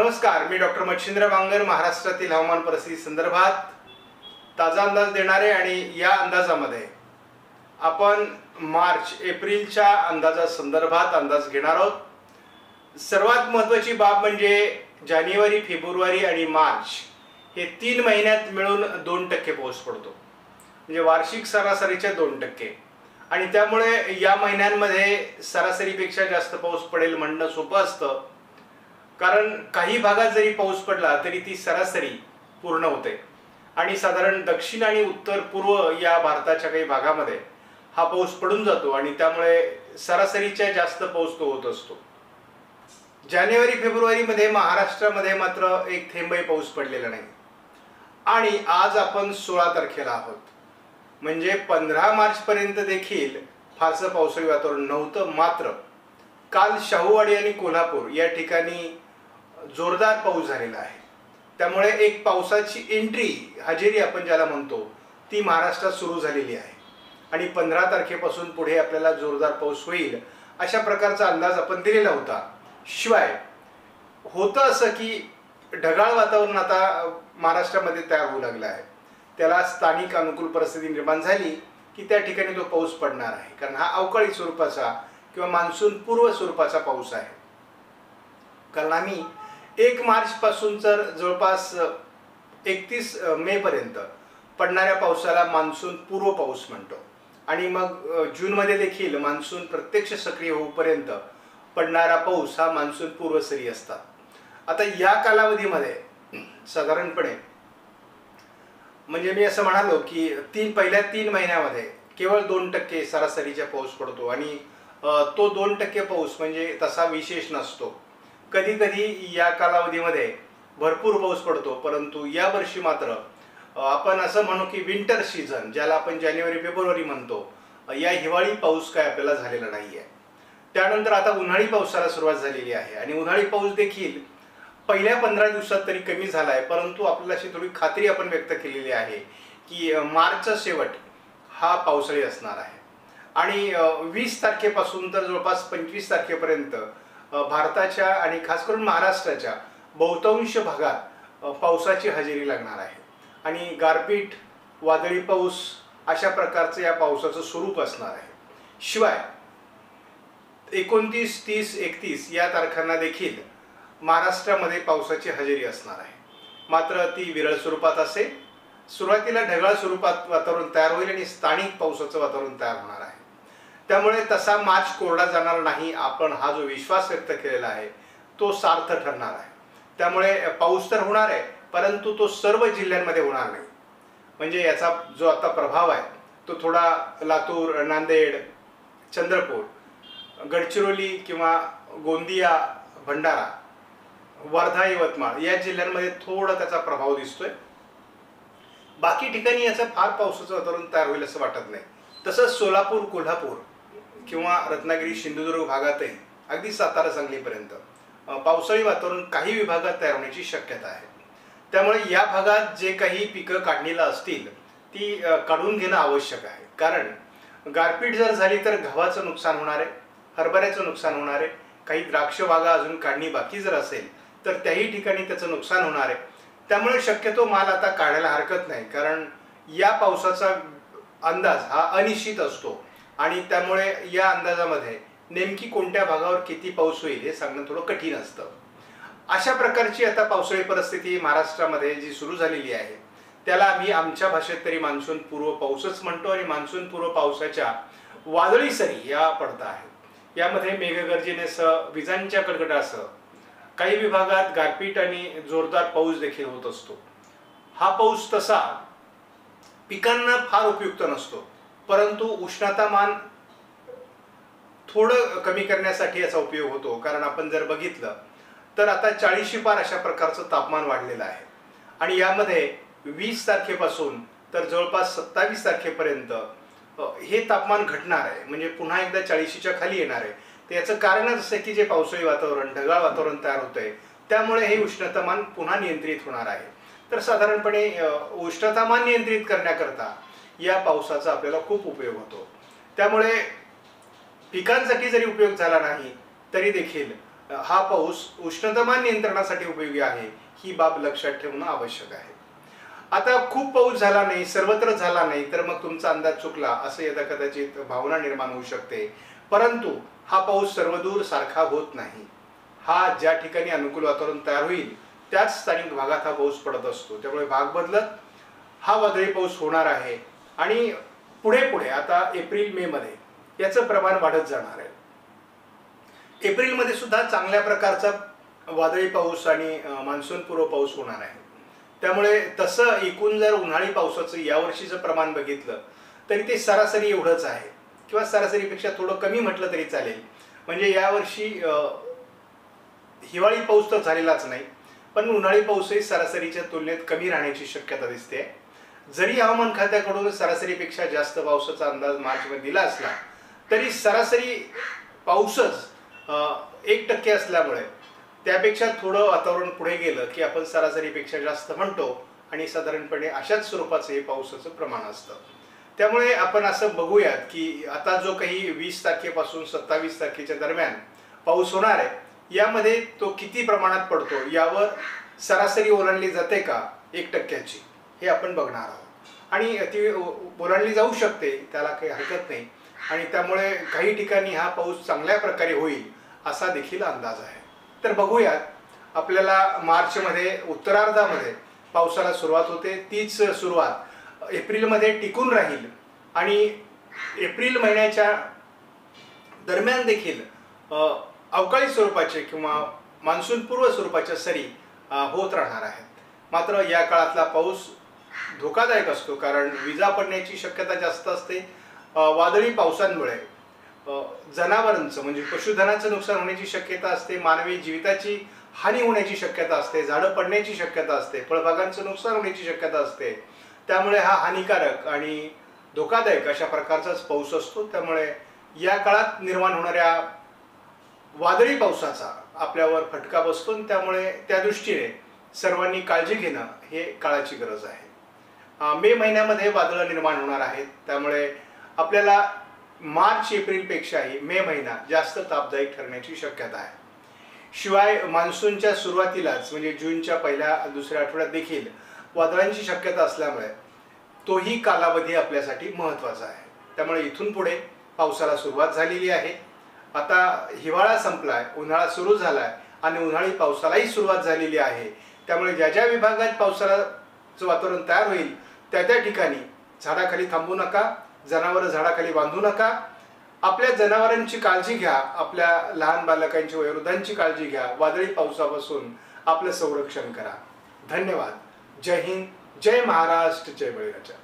नमस्कार, मी डॉक्टर मच्छिंद्र बांगर महाराष्ट्रातील हवामान परिस्थिती संदर्भात ताजा अंदाज देणारे आणि या अंदाजामध्ये आपण मार्च एप्रिलच्या अंदाजासंदर्भात अंदाज घेणार आहोत। सर्वात महत्त्वाची बाब म्हणजे जानेवारी, फेब्रुवारी आणि मार्च हे 3 महिन्यात मिळून 2% पाऊस पडतो, म्हणजे वार्षिक सरासरीच्या 2%। आणि त्यामुळे या महिन्यांमध्ये सरासरीपेक्षा जास्त पाऊस पडेल म्हणणं सोपं असतं, कारण काही भागात जरी पाऊस पडला तरी ती सरासरी पूर्ण होते आणि साधारण दक्षिण आणि उत्तर पूर्व या भारताच्या काही भागामध्ये हा पाऊस पडून जातो आणि त्यामुळे सरासरीच्या जास्त पाऊस तो होत असतो। जानेवारी फेब्रुवारीमध्ये महाराष्ट्रामध्ये मात्र एक थेंबही पाऊस पडलेला नाही आणि आज आपण 16 तारखेला आहोत, म्हणजे 15 मार्च पर्यंत देखील फारसं पावसाळी वातावरण नव्हतं। मात्र काल शाहूवाडी आणि कोल्हापूर या ठिकाणी जोरदार पाऊस झालेला आहे, त्यामुळे एक पावसाची एंट्री हजेरी आपण ज्याला म्हणतो ती महाराष्ट्रात सुरू झालेली आहे आणि 15 तारखेपासून पुढे आपल्याला जोरदार पाऊस होईल अशा प्रकारचा अंदाज आपण दिलेला होता। शिवाय होतं असं की ढगाळ वातावरण आता महाराष्ट्रामध्ये तयार होऊ लागलं आहे, त्याला स्थानिक अनुकूल परिस्थिती निर्माण झाली की त्या ठिकाणी तो पाऊस पडणार आहे, कारण हा अवकाळी स्वरूपाचा किंवा मान्सून पूर्व स्वरूपाचा पाऊस आहे। कारण आम्ही 1 मार्च पासून तर जवळपास 31 मे पर्यंत पडणाऱ्या पावसाला मान्सून पूर्व पाऊस म्हणतो आणि मग जूनमध्ये देखील मान्सून प्रत्यक्ष सक्रिय होईपर्यंत पडणारा पाऊस हा मान्सून पूर्वसरी असतात। आता या कालावधीमध्ये साधारणपणे म्हणजे मी असं म्हणालो की पहिल्या 3 महिन्यामध्ये केवळ 2% सरासरीचा पाऊस पडतो आणि तो 2% पाऊस म्हणजे तसा विशेष नसतो। कधी कधी या कालावधीमध्ये भरपूर पाऊस पडतो, परंतु या वर्षी मात्र आपण असं म्हणू की विंटर सीझन ज्याला आपण जानेवारी फेब्रुवारी म्हणतो, या हिवाळी पाऊस काय आपल्याला झालेला नाही आहे। त्यानंतर आता उन्हाळी पावसाला सुरुवात झालेली आहे आणि उन्हाळी पाऊस देखील पहिल्या 15 दिवसात तरी कमी झाला आहे, परंतु आपल्याला अशी थोडी खात्री आपण व्यक्त केलेली आहे की मार्चचा शेवट हा पावसाळी असणार आहे आणि 20 तारखेपासून तर जवळपास 25 तारखेपर्यंत भारताच्या आणि खास करून महाराष्ट्राच्या बहुतांश भागात पावसाची हजेरी लागणार आहे आणि गारपीट, वादळी पाऊस अशा प्रकारचं या पावसाचं स्वरूप असणार आहे। शिवाय 29, 30, 31 या तारखांना देखील महाराष्ट्रामध्ये पावसाची हजेरी असणार आहे, मात्र ती विरळ स्वरूपात असेल। सुरुवातीला ढगाळ स्वरूपात वातावरण तयार होईल आणि स्थानिक पावसाचं वातावरण तयार होणार आहे, त्यामुळे तसा मार्च कोरडा जाणार नाही। आपण हा जो विश्वास व्यक्त केलेला आहे तो सार्थ ठरणार आहे, त्यामुळे पाऊस तर होणार आहे परंतु तो सर्व जिल्ह्यांमध्ये होणार नाही। म्हणजे याचा जो आता प्रभाव आहे तो थोडा लातूर, नांदेड, चंद्रपूर, गडचिरोली किंवा गोंदिया, भंडारा, वर्धा, यवतमाळ या जिल्ह्यांमध्ये थोडा त्याचा प्रभाव दिसतोय। बाकी ठिकाणी याचं फार पावसाचं वातावरण तयार होईल असं वाटत नाही। तसंच सोलापूर, कोल्हापूर किंवा रत्नागिरी, सिंधुदुर्ग भागातही अगदी सातारा, सांगलीपर्यंत पावसाळी वातावरण काही विभागात तयार होण्याची शक्यता आहे। त्यामुळे या भागात जे काही पिकं काढणीला असतील ती काढून घेणं आवश्यक आहे, कारण गारपीट जर झाली तर गव्हाचं नुकसान होणार आहे, हरभऱ्याचं नुकसान होणार आहे, काही द्राक्ष बागा अजून काढणी बाकी जर असेल तर त्याही ठिकाणी त्याचं नुकसान होणार आहे। त्यामुळे शक्यतो माल आता काढायला हरकत नाही, कारण या पावसाचा अंदाज हा अनिश्चित असतो आणि त्यामुळे या अंदाजामध्ये नेमकी कोणत्या भागावर किती पाऊस होईल हे सांगणं थोडं कठीण असतं। अशा प्रकारची आता पावसाळी परिस्थिती महाराष्ट्रामध्ये जी सुरू झालेली आहे त्याला आम्ही आमच्या भाषेत तरी मान्सून पूर्व पाऊसच म्हणतो आणि मान्सून पूर्व पावसाच्या वादळी सरी या पडत आहेत। यामध्ये मेघगर्जनेसह, विजांच्या कडकडासह काही विभागात गारपीट आणि जोरदार पाऊस देखील होत असतो। हा पाऊस तसा पिकांना फार उपयुक्त नसतो, परंतु उष्णतामान थोडं कमी करण्यासाठी याचा उपयोग होतो। कारण आपण जर बघितलं तर आता 40 पार अशा प्रकारचं तापमान वाढलेलं आहे आणि यामध्ये 20 तारखेपासून तर जवळपास 27 तारखेपर्यंत हे तापमान घटणार आहे, म्हणजे पुन्हा एकदा 40च्या खाली येणार आहे। तर याचं कारणच असं की जे पावसाळी वातावरण, ढगाळ वातावरण तयार होत आहे त्यामुळे हे उष्णतामान पुन्हा नियंत्रित होणार आहे। तर साधारणपणे उष्णतामान नियंत्रित करण्याकरता या पावसाचा आपल्याला खूप उपयोग होतो। त्यामुळे पिकांसाठी जरी उपयोग झाला नाही तरी देखील हा पाऊस उष्णतामान नियंत्रणासाठी उपयोगी आहे, ही बाब लक्षात ठेवणं आवश्यक आहे. आता खूप पाऊस झाला नाही, सर्वत्र झाला नाही, तर मग तुमचा अंदाज चुकला असं यदा कदाचित भावना निर्माण होऊ शकते. परंतु हा पाऊस सर्वदूर सारखा होत नाही. हा ज्या ठिकाणी अनुकूल वातावरण तयार होईल त्याच स्थानिक भागात हा पाऊस पडत असतो. त्यामुळे भाग बदलत हा वादळी पाऊस होणार आहे आणि पुढे पुढे आता एप्रिल मे मध्ये याचं प्रमाण वाढत जाणार आहे. एप्रिलमध्ये सुद्धा चांगल्या प्रकारचा वादळी पाऊस आणि मान्सूनपूर्व पाऊस होणार आहे. त्यामुळे तसं एकूण जर उन्हाळी पावसाचं यावर्षीचं प्रमाण बघितलं तरी ते सरासरी एवढंच आहे किंवा सरासरीपेक्षा थोडं कमी म्हटलं तरी चालेल. म्हणजे यावर्षी हिवाळी पाऊस तर झालेलाच नाही, पण उन्हाळी पाऊसही सरासरीच्या तुलनेत कमी राहण्याची शक्यता दिसते. जरी हवामान खात्याकडून सरासरीपेक्षा जास्त पावसाचा अंदाज मार्चमध्ये दिला असला तरी सरासरी पाऊसच 1% असल्यामुळे त्यापेक्षा थोडं वातावरण पुढे गेलं की आपण सरासरीपेक्षा जास्त म्हणतो आणि साधारणपणे अशाच स्वरूपाचं हे पावसाचं प्रमाण असतं. त्यामुळे आपण असं बघूयात की आता जो काही 20 तारखेपासून 27 तारखेच्या दरम्यान पाऊस होणार आहे यामध्ये तो किती प्रमाणात पडतो यावर सरासरी ओलांडली जाते का 1%ची हे आपण बघणार आहोत. आणि ती ओलांडली जाऊ शकते, त्याला काही हरकत नाही. आणि त्यामुळे काही ठिकाणी हा पाऊस चांगल्या प्रकारे होईल असा देखील अंदाज आहे. तर बघूयात, आपल्याला मार्चमध्ये उत्तरार्धामध्ये पावसाला सुरुवात होते. तीच सुरुवात एप्रिलमध्ये टिकून राहील आणि एप्रिल महिन्याच्या दरम्यान देखील अवकाळी स्वरूपाचे किंवा मान्सूनपूर्व स्वरूपाच्या सरी होत राहणार आहेत. मात्र या काळातला पाऊस धोकादायक असतो, कारण विजा पडण्याची शक्यता जास्त असते. वादळी पावसांमुळे जनावरांचं म्हणजे पशुधनाचं नुकसान होण्याची शक्यता असते, मानवी जीविताची हानी होण्याची शक्यता असते, झाडं पडण्याची शक्यता असते, फळबागांचं नुकसान होण्याची शक्यता असते. त्यामुळे हा हानिकारक आणि धोकादायक अशा प्रकारचाच पाऊस असतो. त्यामुळे या काळात निर्माण होणाऱ्या वादळी पावसाचा आपल्यावर फटका बसतो. त्यामुळे त्या दृष्टीने सर्वांनी काळजी घेणं हे काळाची गरज आहे. मे महिन्यामध्ये वादळं निर्माण होणार आहेत. त्यामुळे आपल्याला मार्च एप्रिलपेक्षाही मे महिना जास्त तापदायक ठरण्याची शक्यता आहे. शिवाय मान्सूनच्या सुरुवातीलाच म्हणजे जूनच्या पहिल्या दुसऱ्या आठवड्यात देखील वादळांची शक्यता असल्यामुळे तोही कालावधी आपल्यासाठी महत्त्वाचा आहे. त्यामुळे इथून पुढे पावसाला सुरुवात झालेली आहे. आता हिवाळा संपलाय, उन्हाळा सुरू झालाय आणि उन्हाळी पावसालाही सुरुवात झालेली आहे. त्यामुळे ज्या ज्या विभागात पावसाचं वातावरण तयार होईल त्या त्या ठिकाणी झाडाखाली थांबू नका, जनावरं झाडाखाली बांधू नका. आपल्या जनावरांची काळजी घ्या, आपल्या लहान बालकांची वयोवृद्धांची काळजी घ्या. वादळी पावसापासून आपलं संरक्षण करा. धन्यवाद. जय हिंद, जय महाराष्ट्र, जय बळीराजा.